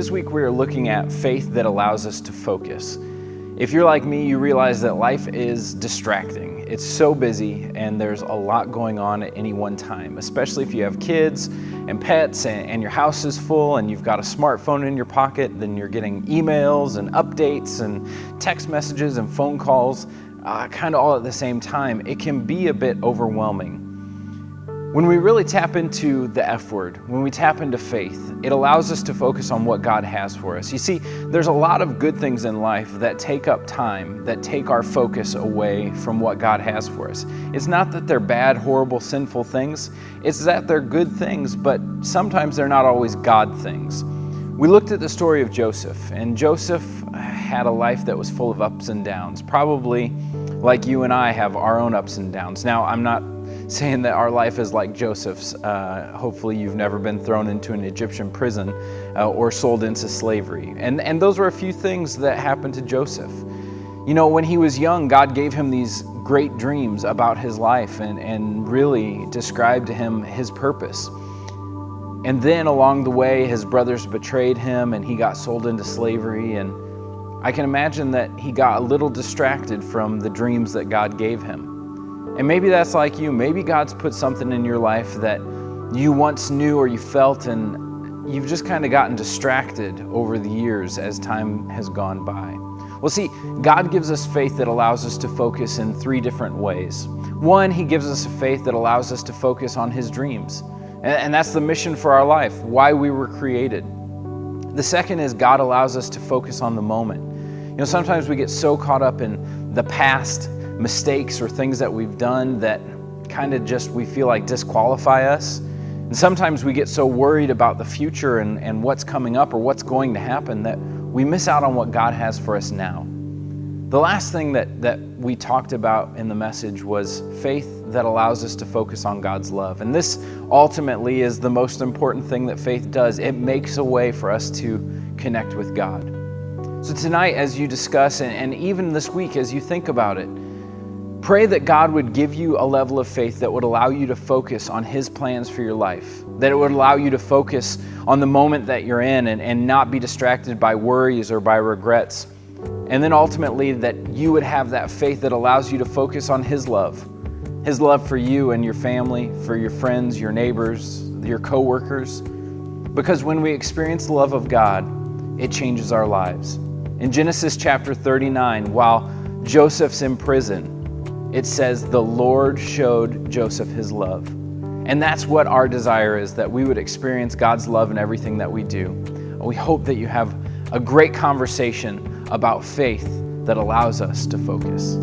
This week we are looking at faith that allows us to focus. If you're like me, you realize that life is distracting. It's so busy and there's a lot going on at any one time, especially if you have kids and pets and your house is full and you've got a smartphone in your pocket, then you're getting emails and updates and text messages and phone calls kind of all at the same time. It can be a bit overwhelming. When we really tap into the F word, when we tap into faith, it allows us to focus on what God has for us. You see, there's a lot of good things in life that take up time, that take our focus away from what God has for us. It's not that they're bad, horrible, sinful things. It's that they're good things, but sometimes they're not always God things. We looked at the story of Joseph, and Joseph had a life that was full of ups and downs, probably like you and I have our own ups and downs. Now, I'm not saying that our life is like Joseph's. Hopefully you've never been thrown into an Egyptian prison or sold into slavery. And those were a few things that happened to Joseph. You know, when he was young, God gave him these great dreams about his life and really described to him his purpose. And then along the way, his brothers betrayed him and he got sold into slavery. And I can imagine that he got a little distracted from the dreams that God gave him. And maybe that's like you. Maybe God's put something in your life that you once knew or you felt, and you've just kind of gotten distracted over the years as time has gone by. Well, see, God gives us faith that allows us to focus in three different ways. One, He gives us a faith that allows us to focus on His dreams. And that's the mission for our life, why we were created. The second is God allows us to focus on the moment. You know, sometimes we get so caught up in the past mistakes or things that we've done that kind of just we feel like disqualify us. And sometimes we get so worried about the future and what's coming up or what's going to happen that we miss out on what God has for us now. The last thing that we talked about in the message was faith that allows us to focus on God's love. And this ultimately is the most important thing that faith does. It makes a way for us to connect with God. So tonight, as you discuss, and even this week as you think about it, pray that God would give you a level of faith that would allow you to focus on His plans for your life, that it would allow you to focus on the moment that you're in and not be distracted by worries or by regrets. And then ultimately that you would have that faith that allows you to focus on His love for you and your family, for your friends, your neighbors, your coworkers. Because when we experience the love of God, it changes our lives. In Genesis chapter 39, while Joseph's in prison, it says the Lord showed Joseph His love. And that's what our desire is, that we would experience God's love in everything that we do. We hope that you have a great conversation about faith that allows us to focus.